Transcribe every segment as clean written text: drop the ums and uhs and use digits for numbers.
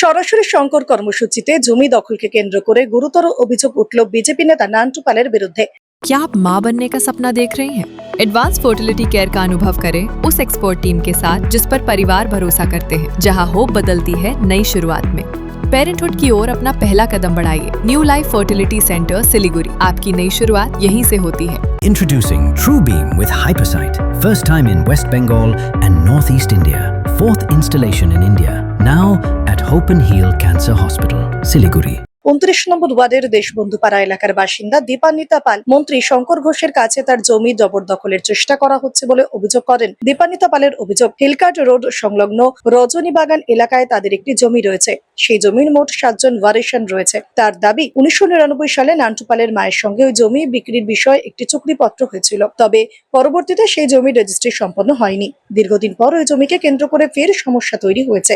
সরাসরি শঙ্কর কর্মসূচিতে জমি দখলকে কেন্দ্র করে গুরুতর অভিযোগ উঠল বিজেপি নেতা নান্টু পালের বিরুদ্ধে। क्या आप मां बनने का सपना देख रहे हैं? एडवांस फर्टिलिटी केयर का अनुभव करें उस एक्सपर्ट टीम के साथ जिस पर परिवार भरोसा करते हैं, जहां होप बदलती है नई शुरुआत में। पेरेंटहुड की ओर अपना पहला कदम बढ़ाइए। New life fertility centre Siliguri, आपकी नई शुरुआत यहीं से होती है। Introducing TrueBeam with Hypersight, first time in West Bengal and Northeast India. Fourth installation in India, now at Hope and Heal Cancer Hospital, Siliguri. 29 নম্বর ওয়ার্ডের দেশবন্ধুপাড়া এলাকার বাসিন্দা দীপান্বিতা পাল মন্ত্রী শঙ্কর ঘোষের কাছে তার জমি জবরদখলের চেষ্টা করা হচ্ছে বলে অভিযোগ করেন। দীপান্বিতা পালের অভিযোগ, হিলকার্ট রোড সংলগ্ন রজনীবাগান এলাকায় তাদের একটি জমি রয়েছে। সেই জমির মোট 7 জন ওয়ারিশান রয়েছে। তার দাবি, 1999 সালে নান্টু পালের মায়ের সঙ্গে ওই জমি বিক্রির বিষয়ে একটি চুক্তিপত্র হয়েছিল, তবে পরবর্তীতে সেই জমি রেজিস্ট্রি সম্পন্ন হয়নি। দীর্ঘদিন পর ওই জমিকে কেন্দ্র করে ফের সমস্যা তৈরি হয়েছে।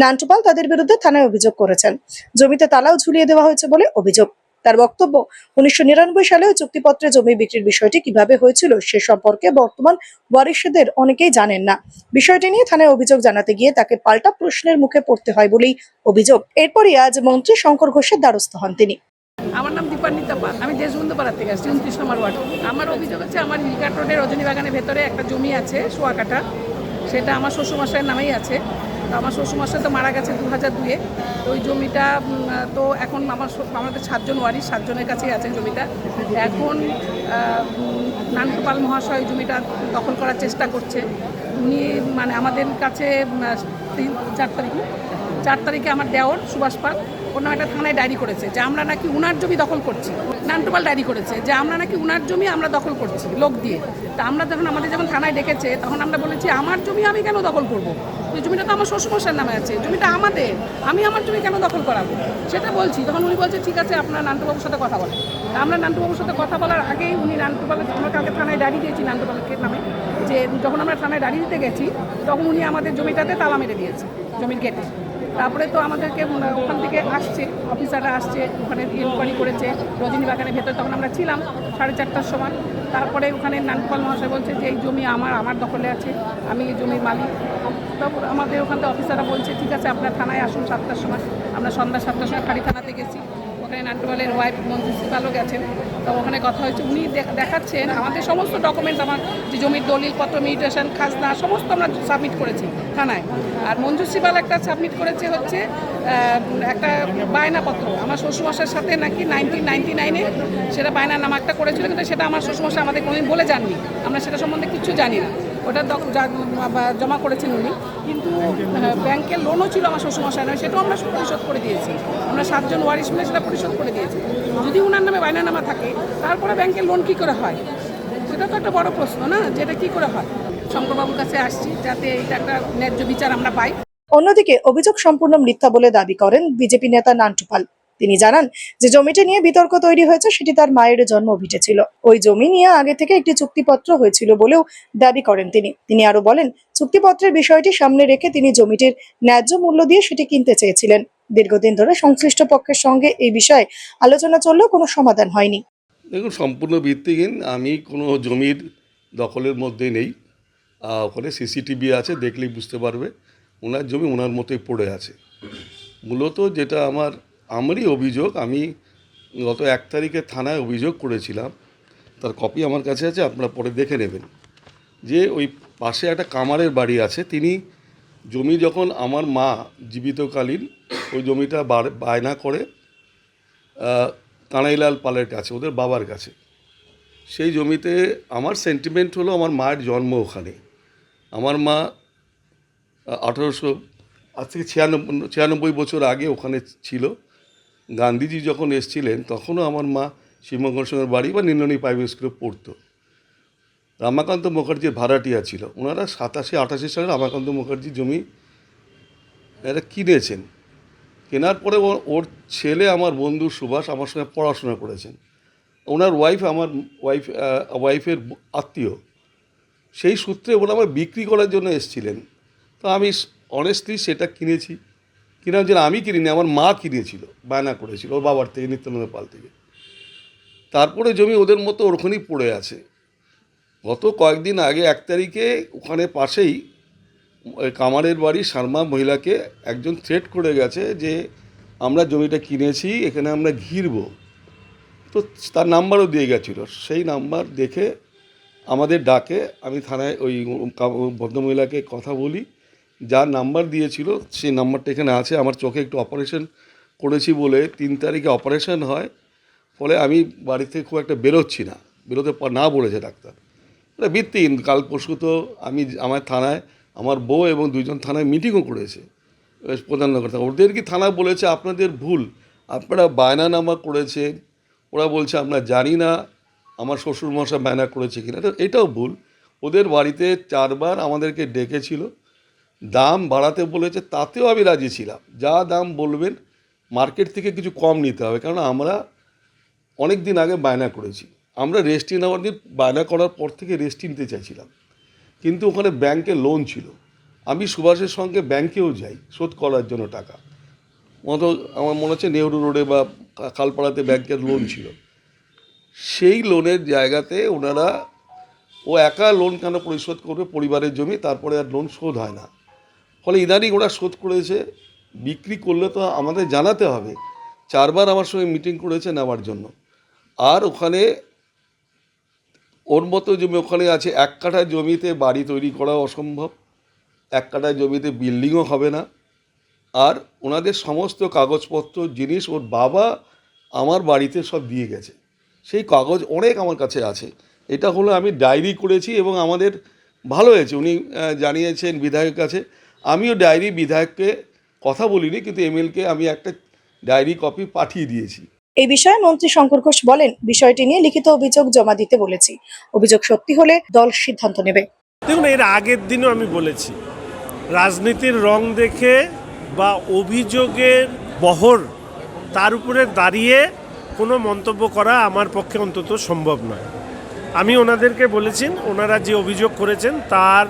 নান্টু পাল তাদের বিরুদ্ধে থানায় অভিযোগ করেছেন। জমিতে তালাও ঝুলিয়ে দেওয়া হয়েছে বলে অভিযোগ। তার বক্তব্য, 1999 সালে ওই চুক্তিপত্রে জমি বিক্রির বিষয়টি কিভাবে হয়েছিল সে সম্পর্কে বর্তমান ওয়ারিশদের অনেকেই জানেন না। বিষয়টি নিয়ে থানায় অভিযোগ জানাতে গিয়ে তাকে পাল্টা প্রশ্নের মুখে পড়তে হয় বলেই অভিযোগ। এরপরই আজ মন্ত্রী শঙ্কর ঘোষের দ্বারস্থ হন তিনি। আমার নাম দীপান্বিতা পাল, আমি দেশবন্ধুপাড়া থেকে আসছি, 29 নম্বর ওয়ার্ড। আমার অভিযোগ হচ্ছে, আমার হিলকার্ট রোডের রজনীবাগানের ভেতরে একটা জমি আছে সোয়া কাঠা, সেটা আমার শ্বশুরমশাইয়ের নামেই আছে। তো আমার শ্বশুরমশাই তো মারা গেছে 2002-এ। তো ওই জমিটা তো এখন আমাদের 7 জন ওয়ারিশ, 7 জনের কাছেই আছে জমিটা। এখন নান্টু পাল মহাশয় ওই জমিটা দখল করার চেষ্টা করছে। উনি মানে আমাদের কাছে 4 তারিখে আমার দেওর সুভাষ পাল ওর নামে একটা থানায় ডায়েরি করেছে যে আমরা নাকি উনার জমি দখল করছি। নান্টু পাল ডায়েরি করেছে যে আমরা নাকি উনার জমি আমরা দখল করছি লোক দিয়ে। তা আমরা আমাদের যখন থানায় ডেকেছে তখন আমরা বলেছি আমার জমি আমি কেন দখল করবো? ওই জমিটা তো আমার শ্বশুরমশাইয়ের নামে আছে, জমিটা আমাদের, আমি আমার জমি কেন দখল করাবো সেটা বলছি। তখন উনি বলছে ঠিক আছে, আপনার নান্টুবাবুর সাথে কথা বলেন। তা আমরা নান্টুবাবুর সাথে কথা বলার আগেই উনি আমরা কালকে থানায় ডায়েরি দিয়েছি নান্টু পালকে নামে, যে যখন আমরা থানায় ডায়েরি দিতে গেছি তখন উনি আমাদের জমিটাতে তালা মেরে দিয়েছে, জমির গেটে। তারপরে তো আমাদেরকে ওখান থেকে আসছে, অফিসাররা আসছে, ওখানে ইনকোয়ারি করেছে রজনীবাগানের ভেতরে। তখন আমরা ছিলাম 4:30টার সময়। তারপরে ওখানে নান্টু পাল মহাশয় বলছে যে এই জমি আমার দখলে আছে, আমি এই জমির মালিক। তারপর আমাদের ওখান থেকে অফিসাররা বলছে ঠিক আছে আপনার থানায় আসুন 7টার সময়। আমরা সন্ধ্যা 7টার সময় ফাঁড়ি থানাতে গেছি। ওখানে নান্টু পালের ওয়াইফ মন্ত্রী পালও গেছেন। তো ওখানে কথা হয়েছে, উনি দেখাচ্ছেন আমাদের সমস্ত ডকুমেন্টস, আমার যে জমির দলিলপত্র, মিউটেশন, খাজনা সমস্ত আমরা সাবমিট করেছি থানায়। আর মঞ্জুশ্রী পাল একটা সাবমিট করেছে হচ্ছে একটা বায়নাপত্র আমার শ্বশুরমশাইয়ের সাথে নাকি 1999-এ সেটা বায়নানামা একটা করেছিল, কিন্তু সেটা আমার শ্বশুরমশাই আমাদের কোনোদিন বলে যাননি, আমরা সেটা সম্বন্ধে কিচ্ছু জানি না। ওটা জমা করেছেন উনি, কিন্তু ব্যাংকের লোনও ছিল আমার শ্বশুরমশাই নয়, সেটাও আমরা পরিশোধ করে দিয়েছি। আমরা 7 জন ওয়ারিশ মিলে সেটা পরিশোধ করে দিয়েছি। যদি উনার নামে বায়নানামা থাকে তারপরে ব্যাংকের লোন কী করে হয়, সেটা তো একটা বড় প্রশ্ন না, যে এটা কী করে হয়। শঙ্করবাবুর কাছে আসছি যাতে এটা একটা ন্যায্য বিচার আমরা পাই। অন্যদিকে অভিযোগ সম্পূর্ণ মিথ্যা বলে দাবি করেন বিজেপি নেতা নান্টু পাল। তিনি জানান যে জমিটি নিয়ে বিতর্ক তৈরি হয়েছে সেটি তার মায়ের জন্ম ভিটে ছিল। ওই জমি নিয়ে আগে থেকে একটি চুক্তিপত্র হয়েছিল বলেও দাবি করেন তিনি আরো বলেন, চুক্তিপত্রের বিষয়টি সামনে রেখে তিনি জমিটির ন্যায্য মূল্য দিয়ে সেটি কিনতে চেয়েছিলেন। দীর্ঘদিন ধরে সংশ্লিষ্ট পক্ষের সঙ্গে এই বিষয়ে আলোচনা চললেও কোনো সমাধান হয়নি। দেখুন, সম্পূর্ণ ভিত্তিহীন। আমি কোনো জমির দখলের মধ্যে নেই। ওখানে সিসিটিভি আছে, দেখলেই বুঝতে পারবে ওনার জমি ওনার মতোই পড়ে আছে। মূলত যেটা আমারই অভিযোগ, আমি গত 1 তারিখে থানায় অভিযোগ করেছিলাম, তার কপি আমার কাছে আছে, আপনারা পরে দেখে নেবেন। যে ওই পাশে একটা কামারের বাড়ি আছে, তিনি জমি যখন আমার মা জীবিতকালীন ওই জমিটা বায়না করে কানাইলাল পালের কাছে, ওদের বাবার কাছে। সেই জমিতে আমার সেন্টিমেন্ট হলো আমার মায়ের জন্ম ওখানে। আমার মা 96 বছর আগে ওখানে ছিল। গান্ধীজি যখন এসেছিলেন তখনও আমার মা শিবমঙ্গল বাড়ি বা নীলনী প্রাইভেট স্কুলে পড়তো। রামাকান্ত মুখার্জির ভাড়াটিয়া ছিল, ওনারা 87-88 সালে রামাকান্ত মুখার্জির জমি এরা কিনেছেন। কেনার পরে ওর ছেলে আমার বন্ধু সুভাষ আমার সঙ্গে পড়াশোনা করেছেন। ওনার ওয়াইফ আমার ওয়াইফের আত্মীয়। সেই সূত্রে ওরা আমার বিক্রি করার জন্য এসেছিলেন। তো আমি অনেস্টলি সেটা কিনেছি। কিনার জন্য আমি কিনিনি, আমার মা কিনেছিল, বায়না করেছিল ওর বাবার থেকে, নিত্যানন্দ পাল থেকে। তারপরে জমি ওদের মতো ওরখানেই পড়ে আছে। গত কয়েকদিন আগে 1 তারিখে ওখানে পাশেই ওই কামারের বাড়ি শর্মা মহিলাকে একজন থ্রেট করে গেছে যে আমরা জমিটা কিনেছি, এখানে আমরা ঘিরবো। তো তার নাম্বারও দিয়ে গেছিলো। সেই নাম্বার দেখে আমাদের ডাকে আমি থানায় ওই ভদ্রমহিলাকে কথা বলি, যার নাম্বার দিয়েছিল সেই নাম্বারটা এখানে আছে। আমার চোখে একটু অপারেশন করেছি বলে 3 তারিখে অপারেশন হয়, ফলে আমি বাড়ি থেকে খুব একটা বেরোচ্ছি না, বেরোতে না বলেছে ডাক্তার। এটা ভিত্তিহীন। কাল পরশু তো আমার থানায় আমার বউ এবং 2জন থানায় মিটিংও করেছে প্রধান কথা। ওদের কি থানা বলেছে আপনাদের ভুল, আপনারা বায়নানামা করেছেন। ওরা বলছে আমরা জানি না আমার শ্বশুরমশাই বায়না করেছে কিনা, এটাও ভুল। ওদের বাড়িতে 4 বার আমাদেরকে ডেকেছিল, দাম বাড়াতে বলেছে, তাতেও আমি রাজি ছিলাম। যা দাম বলবেন মার্কেট থেকে কিছু কম নিতে হবে, কারণ আমরা অনেক দিন আগে বায়না করেছি। আমরা রেস্ট্রি নেওয়ার দিন বায়না করার পর থেকে রেস্ট্রি নিতে চাইছিলাম, কিন্তু ওখানে ব্যাংকে লোন ছিল। আমি সুভাষের সঙ্গে ব্যাংকেও যাই শোধ করার জন্য টাকা। আমার মনে হচ্ছে নেহরু রোডে বা খালপাড়াতে ব্যাংকের লোন ছিল। সেই লোনের জায়গাতে ওনারা ও একা লোন কেন পরিশোধ করবে, পরিবারের জমি, তারপরে আর লোন শোধ হয় না। ফলে ইদানিং ওরা শোধ করেছে। বিক্রি করলে তো আমাদের জানাতে হবে। 4 বার আমার সঙ্গে মিটিং করেছে নেওয়ার জন্য। আর ওখানে ওর মতো জমি ওখানে আছে, 1 কাঠা জমিতে বাড়ি তৈরি করা অসম্ভব, 1 কাঠা জমিতে বিল্ডিংও হবে না। আর ওনাদের সমস্ত কাগজপত্র জিনিস ওর বাবা আমার বাড়িতে সব দিয়ে গেছে। সেই কাগজ অনেক আমার কাছে আছে। এটা হলো আমি ডায়েরি করেছি এবং আমাদের ভালো হয়েছে। উনি জানিয়েছেন বিধায়কের কাছে। আমিও ডায়েরি বিধায়ককে কথা বলিনি, কিন্তু এমএলকে আমি একটা ডায়েরি কপি পাঠিয়ে দিয়েছি। এই বিষয়ে মন্ত্রী শঙ্কর ঘোষ বলেন, বিষয়টি নিয়ে লিখিত অভিযোগ জমা দিতে বলেছি। অভিযোগ সত্যি হলে দল সিদ্ধান্ত নেবে। দেখুন, এর আগের দিনও আমি বলেছি, রাজনীতির রং দেখে বা অভিযোগের বহর তার উপরে দাঁড়িয়ে কোনো মন্তব্য করা আমার পক্ষে অন্তত সম্ভব নয়। আমি ওনাদেরকে বলেছি, ওনারা যে অভিযোগ করেছেন তার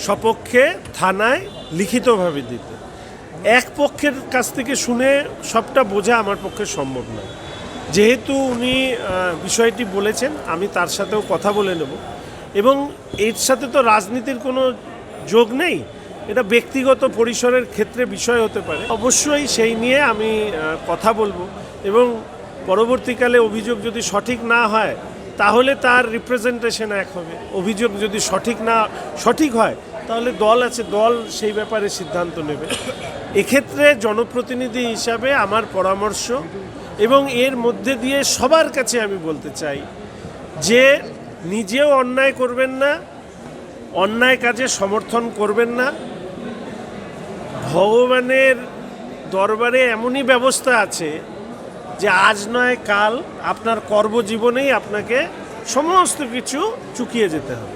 সপক্ষে থানায় লিখিতভাবে দিতে। এক পক্ষের কাছ থেকে শুনে সবটা বোঝা আমার পক্ষে সম্ভব নয়। যেহেতু উনি বিষয়টি বলেছেন, আমি তার সাথেও কথা বলে নেব। এবং এর সাথে তো রাজনীতির কোনো যোগ নেই, এটা ব্যক্তিগত পরিসরের ক্ষেত্রে বিষয় হতে পারে। অবশ্যই সেই নিয়ে আমি কথা বলবো এবং পরবর্তীকালে অভিযোগ যদি সঠিক না হয় তাহলে তার রিপ্রেজেন্টেশন এক হবে। অভিযোগ যদি সঠিক হয় তাহলে দল আছে, দল সেই ব্যাপারে সিদ্ধান্ত নেবে। এক্ষেত্রে জনপ্রতিনিধি হিসাবে আমার পরামর্শ এবং এর মধ্যে দিয়ে সবার কাছে আমি বলতে চাই যে নিজেও অন্যায় করবেন না, অন্যায় কাজে সমর্থন করবেন না। ভগবানের দরবারে এমনই ব্যবস্থা আছে যে আজ নয় কাল আপনার কর্মজীবনেই আপনাকে সমস্ত কিছু চুকিয়ে যেতে হবে।